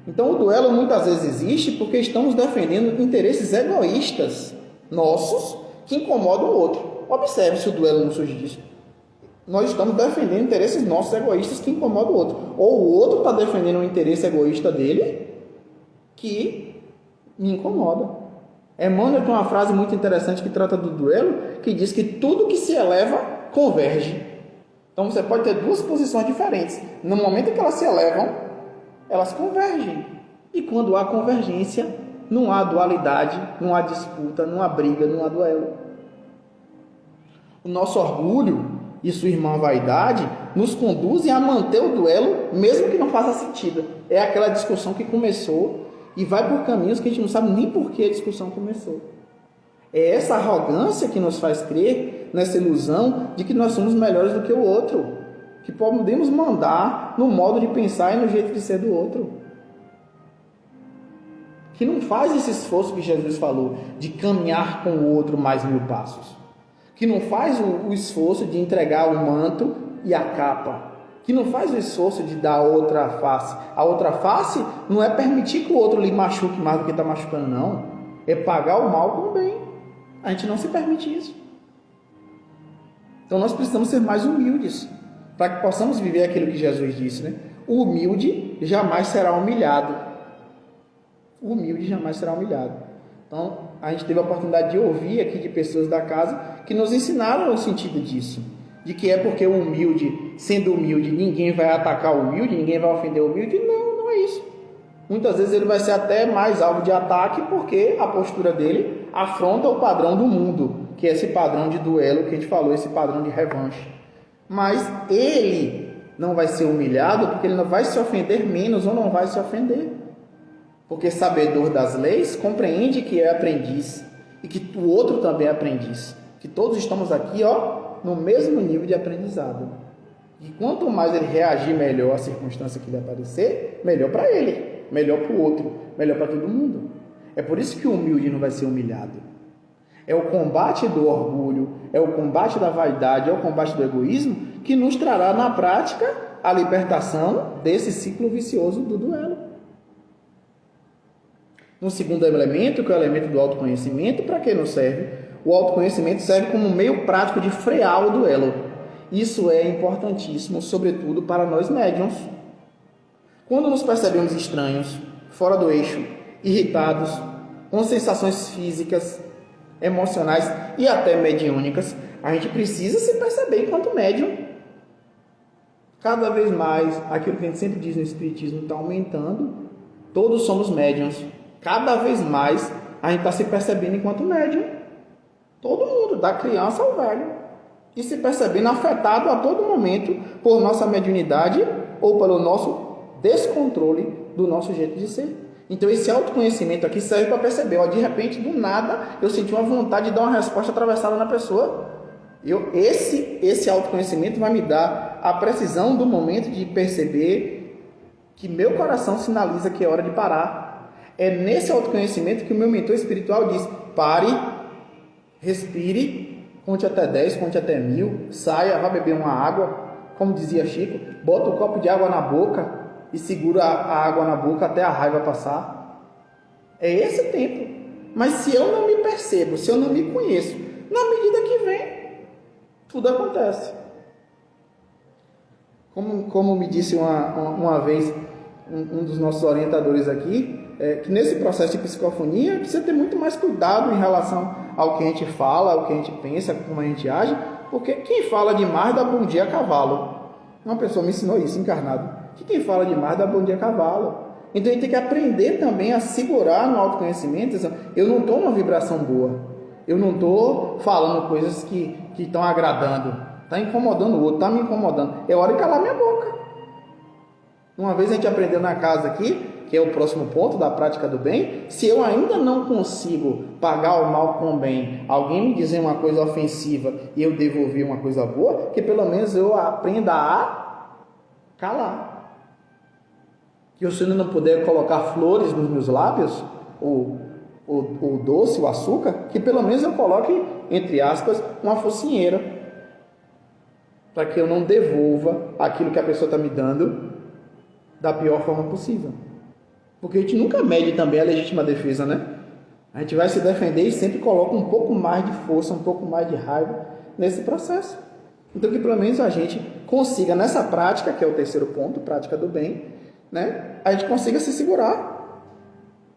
Então o duelo muitas vezes existe porque estamos defendendo interesses egoístas nossos que incomodam o outro. Observe se o duelo não surge disso. Nós estamos defendendo interesses nossos egoístas que incomodam o outro. Ou o outro está defendendo um interesse egoísta dele que me incomoda. Emmanuel tem uma frase muito interessante que trata do duelo, que diz que tudo que se eleva converge. Então você pode ter duas posições diferentes. No momento em que elas se elevam, elas convergem. E quando há convergência, não há dualidade, não há disputa, não há briga, não há duelo. O nosso orgulho e sua irmã vaidade nos conduzem a manter o duelo, mesmo que não faça sentido. É aquela discussão que começou e vai por caminhos que a gente não sabe nem por que a discussão começou. É essa arrogância que nos faz crer nessa ilusão de que nós somos melhores do que o outro, que podemos mandar no modo de pensar e no jeito de ser do outro. que não faz esse esforço que Jesus falou, de caminhar com o outro mais 1000 passos, que não faz o esforço de entregar o manto e a capa, que não faz o esforço de dar outra face. A outra face não é permitir que o outro lhe machuque mais do que está machucando, não. É pagar o mal com o bem. A gente não se permite isso. Então nós precisamos ser mais humildes, para que possamos viver aquilo que Jesus disse, né? O humilde jamais será humilhado. O humilde jamais será humilhado. Então, a gente teve a oportunidade de ouvir aqui de pessoas da casa que nos ensinaram o sentido disso. De que é porque o humilde, sendo humilde, ninguém vai atacar o humilde, ninguém vai ofender o humilde. Não, não é isso. Muitas vezes ele vai ser até mais alvo de ataque porque a postura dele afronta o padrão do mundo, que é esse padrão de duelo que a gente falou, esse padrão de revanche. Mas ele não vai ser humilhado porque ele não vai se ofender menos ou não vai se ofender. Porque sabedor das leis compreende que é aprendiz e que o outro também é aprendiz. Que todos estamos aqui, no mesmo nível de aprendizado. E quanto mais ele reagir melhor à circunstância que lhe aparecer, melhor para ele, melhor para o outro, melhor para todo mundo. É por isso que o humilde não vai ser humilhado. É o combate do orgulho, é o combate da vaidade, é o combate do egoísmo que nos trará na prática a libertação desse ciclo vicioso do duelo. No segundo elemento, que é o elemento do autoconhecimento, para que nos serve? O autoconhecimento serve como meio prático de frear o duelo. Isso é importantíssimo, sobretudo para nós médiuns. Quando nos percebemos estranhos, fora do eixo, irritados, com sensações físicas, emocionais e até mediúnicas, a gente precisa se perceber enquanto médium. Cada vez mais, aquilo que a gente sempre diz no Espiritismo está aumentando, todos somos médiuns. Cada vez mais a gente está se percebendo enquanto médium. Todo mundo, da criança ao velho. E se percebendo afetado a todo momento por nossa mediunidade ou pelo nosso descontrole do nosso jeito de ser. Então esse autoconhecimento aqui serve para perceber, de repente, do nada, eu senti uma vontade de dar uma resposta atravessada na pessoa. Esse autoconhecimento vai me dar a precisão do momento de perceber que meu coração sinaliza que é hora de parar. É nesse autoconhecimento que o meu mentor espiritual diz: pare, respire, conte até 10, conte até 1000, saia, vá beber uma água, como dizia Chico, bota um copo de água na boca e segura a água na boca até a raiva passar. É esse tempo. Mas se eu não me percebo, se eu não me conheço, na medida que vem, tudo acontece. Como me disse uma vez um dos nossos orientadores aqui, que nesse processo de psicofonia precisa ter muito mais cuidado em relação ao que a gente fala, ao que a gente pensa, como a gente age, porque quem fala demais dá bom dia a cavalo. Uma pessoa me ensinou isso, encarnado, que quem fala demais dá bom dia a cavalo. Então a gente tem que aprender também a segurar no autoconhecimento. Eu não estou numa vibração boa, eu não estou falando coisas que estão agradando, está incomodando o outro, está me incomodando, é hora de calar minha boca. Uma vez a gente aprendeu na casa aqui, que é o próximo ponto da prática do bem, se eu ainda não consigo pagar o mal com o bem, alguém me dizer uma coisa ofensiva e eu devolver uma coisa boa, que pelo menos eu aprenda a calar. Que se eu não puder colocar flores nos meus lábios, o doce, o açúcar, que pelo menos eu coloque, entre aspas, uma focinheira, para que eu não devolva aquilo que a pessoa está me dando da pior forma possível. Porque a gente nunca mede também a legítima defesa, né? A gente vai se defender e sempre coloca um pouco mais de força, um pouco mais de raiva nesse processo. Então que pelo menos a gente consiga nessa prática, que é o terceiro ponto, prática do bem, né? A gente consiga se segurar.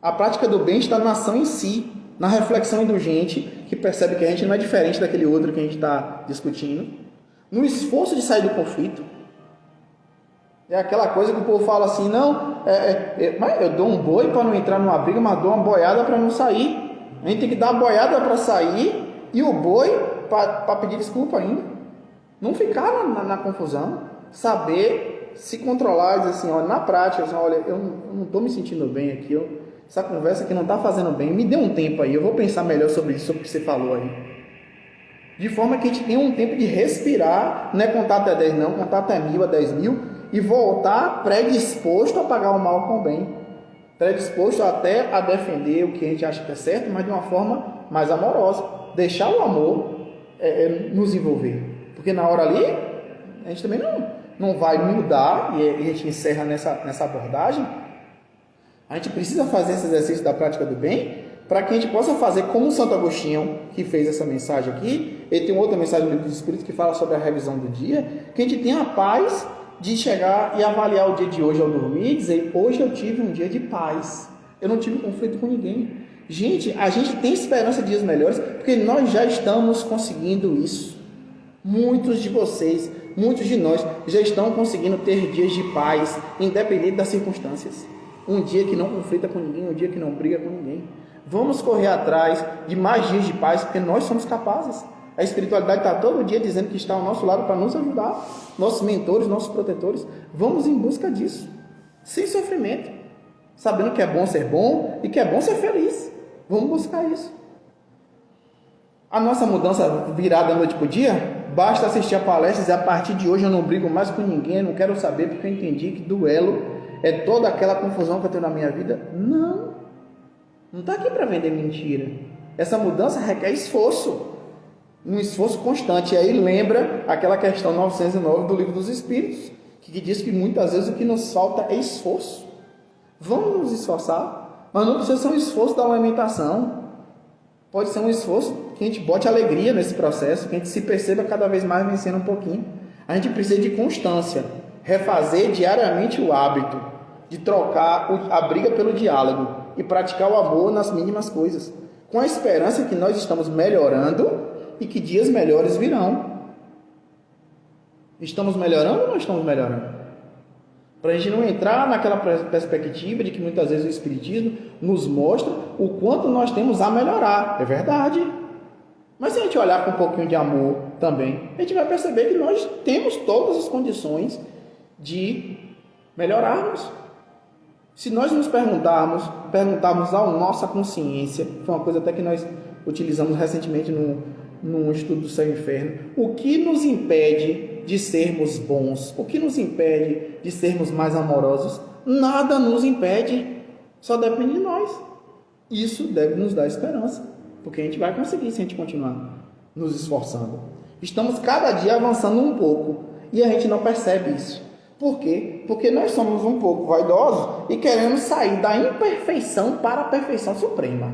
A prática do bem está na ação em si, na reflexão indulgente, que percebe que a gente não é diferente daquele outro que a gente está discutindo, no esforço de sair do conflito. É aquela coisa que o povo fala assim, não, mas eu dou um boi para não entrar numa briga, mas dou uma boiada para não sair. A gente tem que dar a boiada para sair e o boi para pedir desculpa ainda. Não ficar na confusão, saber se controlar e dizer assim, olha, na prática, assim, olha, eu não estou me sentindo bem aqui, essa conversa aqui não está fazendo bem, me dê um tempo aí, eu vou pensar melhor sobre isso, sobre o que você falou aí. De forma que a gente tenha um tempo de respirar, não é contar até 10 não, contar até 1000, a 10.000, e voltar predisposto a pagar o mal com o bem. predisposto até a defender o que a gente acha que é certo, mas de uma forma mais amorosa. Deixar o amor nos envolver. Porque na hora ali, a gente também não vai mudar, e a gente encerra nessa abordagem. A gente precisa fazer esse exercício da prática do bem para que a gente possa fazer como Santo Agostinho, que fez essa mensagem aqui. Ele tem outra mensagem no Livro dos Espíritos que fala sobre a revisão do dia, que a gente tenha a paz de chegar e avaliar o dia de hoje ao dormir e dizer: hoje eu tive um dia de paz, eu não tive conflito com ninguém. Gente, a gente tem esperança de dias melhores porque nós já estamos conseguindo isso. Muitos de vocês, muitos de nós já estão conseguindo ter dias de paz, independente das circunstâncias. Um dia que não conflita com ninguém, um dia que não briga com ninguém. Vamos correr atrás de mais dias de paz, porque nós somos capazes. A espiritualidade está todo dia dizendo que está ao nosso lado para nos ajudar. Nossos mentores, nossos protetores. Vamos em busca disso, sem sofrimento, sabendo que é bom ser bom e que é bom ser feliz. Vamos buscar isso. A nossa mudança virá da noite para o dia? Basta assistir a palestras e a partir de hoje eu não brigo mais com ninguém, não quero saber porque eu entendi que duelo é toda aquela confusão que eu tenho na minha vida. Não está aqui para vender mentira. Essa mudança requer esforço, um esforço constante. E aí lembra aquela questão 909 do Livro dos Espíritos, que diz que muitas vezes o que nos falta é esforço. Vamos nos esforçar, mas não precisa ser um esforço da alimentação. Pode ser um esforço que a gente bote alegria nesse processo, que a gente se perceba cada vez mais vencendo um pouquinho. A gente precisa de constância, refazer diariamente o hábito de trocar a briga pelo diálogo e praticar o amor nas mínimas coisas, com a esperança que nós estamos melhorando e que dias melhores virão. Estamos melhorando ou não estamos melhorando? Para a gente não entrar naquela perspectiva de que muitas vezes o Espiritismo nos mostra o quanto nós temos a melhorar. É verdade. Mas se a gente olhar com um pouquinho de amor também, a gente vai perceber que nós temos todas as condições de melhorarmos. Se nós nos perguntarmos à nossa consciência, foi uma coisa até que nós utilizamos recentemente no estudo do Céu e Inferno, o que nos impede de sermos bons? O que nos impede de sermos mais amorosos? Nada nos impede, só depende de nós. Isso deve nos dar esperança, porque a gente vai conseguir se a gente continuar nos esforçando. Estamos cada dia avançando um pouco e a gente não percebe isso. Por quê? Porque nós somos um pouco vaidosos e queremos sair da imperfeição para a perfeição suprema.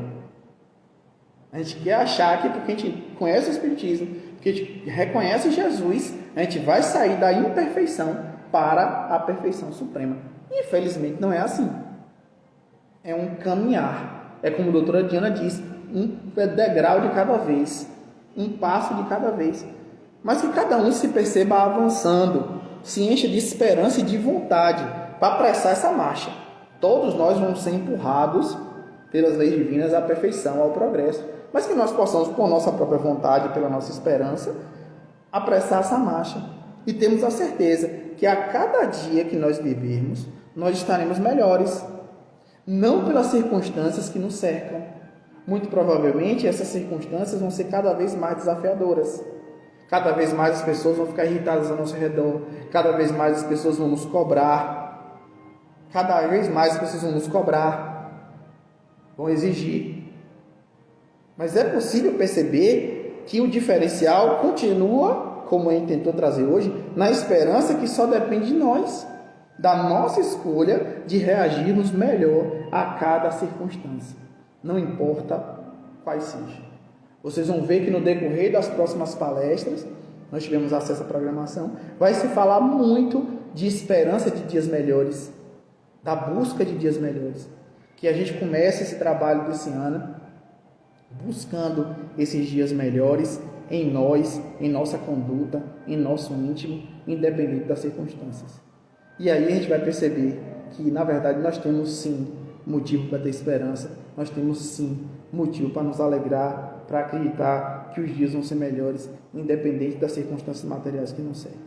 A gente quer achar que porque a gente conhece o Espiritismo, porque a gente reconhece Jesus, a gente vai sair da imperfeição para a perfeição suprema. Infelizmente não é assim. É um caminhar. É como a doutora Diana diz, um degrau de cada vez, um passo de cada vez. Mas que cada um se perceba avançando, se encha de esperança e de vontade para apressar essa marcha. Todos nós vamos ser empurrados pelas leis divinas à perfeição, ao progresso. Mas que nós possamos, por nossa própria vontade, pela nossa esperança, apressar essa marcha. E temos a certeza que a cada dia que nós vivermos, nós estaremos melhores. Não pelas circunstâncias que nos cercam. Muito provavelmente, essas circunstâncias vão ser cada vez mais desafiadoras. Cada vez mais as pessoas vão ficar irritadas ao nosso redor. Cada vez mais as pessoas vão nos cobrar. Cada vez mais as pessoas vão nos cobrar. Vão exigir. Mas é possível perceber que o diferencial continua, como a gente tentou trazer hoje, na esperança que só depende de nós, da nossa escolha de reagirmos melhor a cada circunstância, não importa quais sejam. Vocês vão ver que no decorrer das próximas palestras, nós tivemos acesso à programação, vai se falar muito de esperança de dias melhores, da busca de dias melhores, que a gente comece esse trabalho desse ano, buscando esses dias melhores em nós, em nossa conduta, em nosso íntimo, independente das circunstâncias. E aí a gente vai perceber que, na verdade, nós temos sim motivo para ter esperança, nós temos sim motivo para nos alegrar, para acreditar que os dias vão ser melhores, independente das circunstâncias materiais que nos cercam.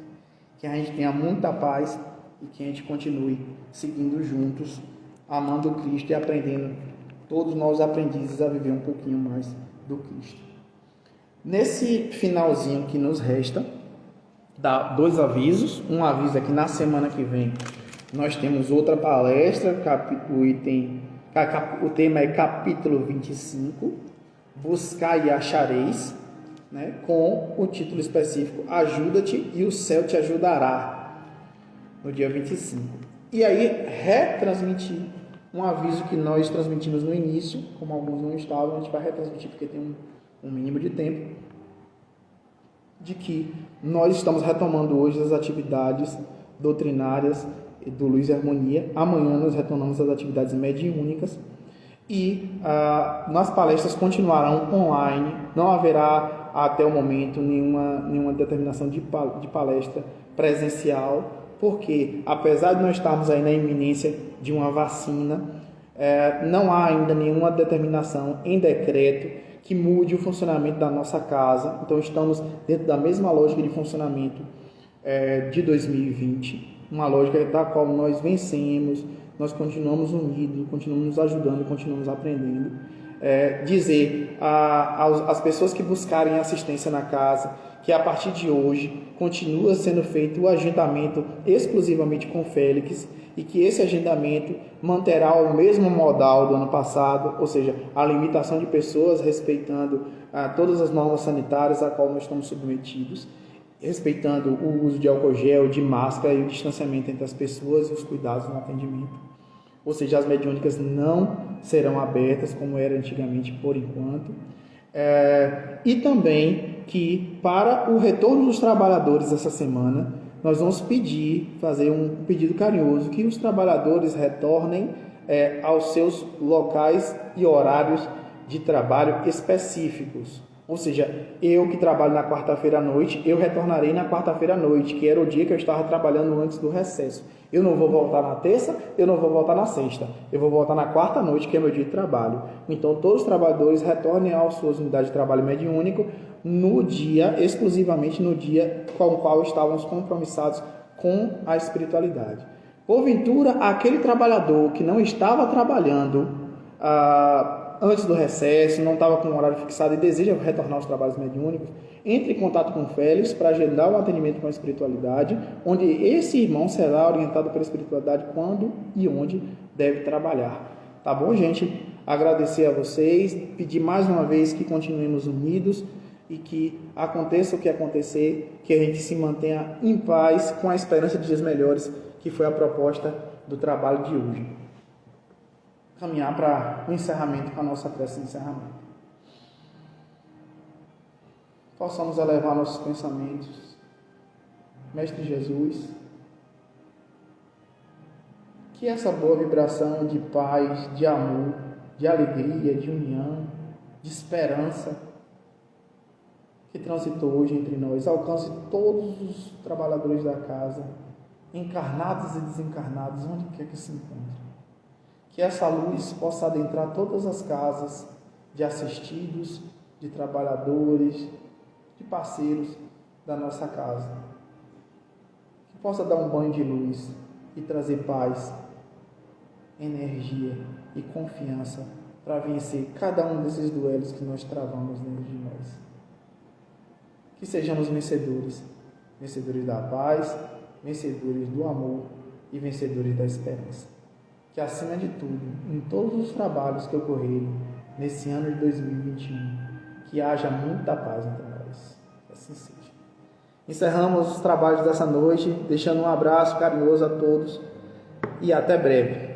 Que a gente tenha muita paz e que a gente continue seguindo juntos, amando o Cristo e aprendendo, todos nós aprendizes, a viver um pouquinho mais do Cristo. Nesse finalzinho que nos resta, dá 2 avisos. Um aviso é que na semana que vem nós temos outra palestra, capítulo item O tema é capítulo 25, Buscar e Achareis, né? Com o título específico Ajuda-te e o céu te ajudará, no dia 25. E aí, retransmitir um aviso que nós transmitimos no início, como alguns não estavam, a gente vai retransmitir porque tem um mínimo de tempo, de que nós estamos retomando hoje as atividades doutrinárias do Luz e Harmonia. Amanhã nós retomamos as atividades mediúnicas e nas palestras continuarão online. Não haverá até o momento nenhuma determinação de palestra presencial, porque apesar de nós estarmos aí na iminência de uma vacina, não há ainda nenhuma determinação em decreto que mude o funcionamento da nossa casa. Então estamos dentro da mesma lógica de funcionamento de 2020, uma lógica da qual nós vencemos, nós continuamos unidos, continuamos nos ajudando, continuamos aprendendo. Dizer às pessoas que buscarem assistência na casa que a partir de hoje continua sendo feito o agendamento exclusivamente com Félix e que esse agendamento manterá o mesmo modal do ano passado, ou seja, a limitação de pessoas respeitando todas as normas sanitárias a qual nós estamos submetidos, respeitando o uso de álcool gel, de máscara e o distanciamento entre as pessoas e os cuidados no atendimento. Ou seja, as mediúnicas não serão abertas como era antigamente por enquanto. E também que para o retorno dos trabalhadores essa semana, nós vamos fazer um pedido carinhoso, que os trabalhadores retornem aos seus locais e horários de trabalho específicos. Ou seja, eu que trabalho na quarta-feira à noite, eu retornarei na quarta-feira à noite, que era o dia que eu estava trabalhando antes do recesso. Eu não vou voltar na terça, eu não vou voltar na sexta. Eu vou voltar na quarta à noite, que é meu dia de trabalho. Então, todos os trabalhadores retornem às suas unidades de trabalho mediúnico exclusivamente no dia com o qual estávamos compromissados com a espiritualidade. Porventura, aquele trabalhador que não estava trabalhando antes do recesso, não estava com um horário fixado e deseja retornar aos trabalhos mediúnicos, entre em contato com o Félix para agendar o atendimento com a espiritualidade, onde esse irmão será orientado pela espiritualidade quando e onde deve trabalhar. Tá bom, gente? Agradecer a vocês, pedir mais uma vez que continuemos unidos e que aconteça o que acontecer, que a gente se mantenha em paz com a esperança de dias melhores, que foi a proposta do trabalho de hoje. Caminhar para o encerramento, com a nossa prece de encerramento. Possamos elevar nossos pensamentos, Mestre Jesus, que essa boa vibração de paz, de amor, de alegria, de união, de esperança, que transitou hoje entre nós, alcance todos os trabalhadores da casa, encarnados e desencarnados, onde quer que se encontrem. Que essa luz possa adentrar todas as casas de assistidos, de trabalhadores, de parceiros da nossa casa. Que possa dar um banho de luz e trazer paz, energia e confiança para vencer cada um desses duelos que nós travamos dentro de nós. Que sejamos vencedores, vencedores da paz, vencedores do amor e vencedores da esperança. Que, acima de tudo, em todos os trabalhos que ocorrerem nesse ano de 2021, que haja muita paz entre nós. Que assim seja. Encerramos os trabalhos dessa noite, deixando um abraço carinhoso a todos e até breve.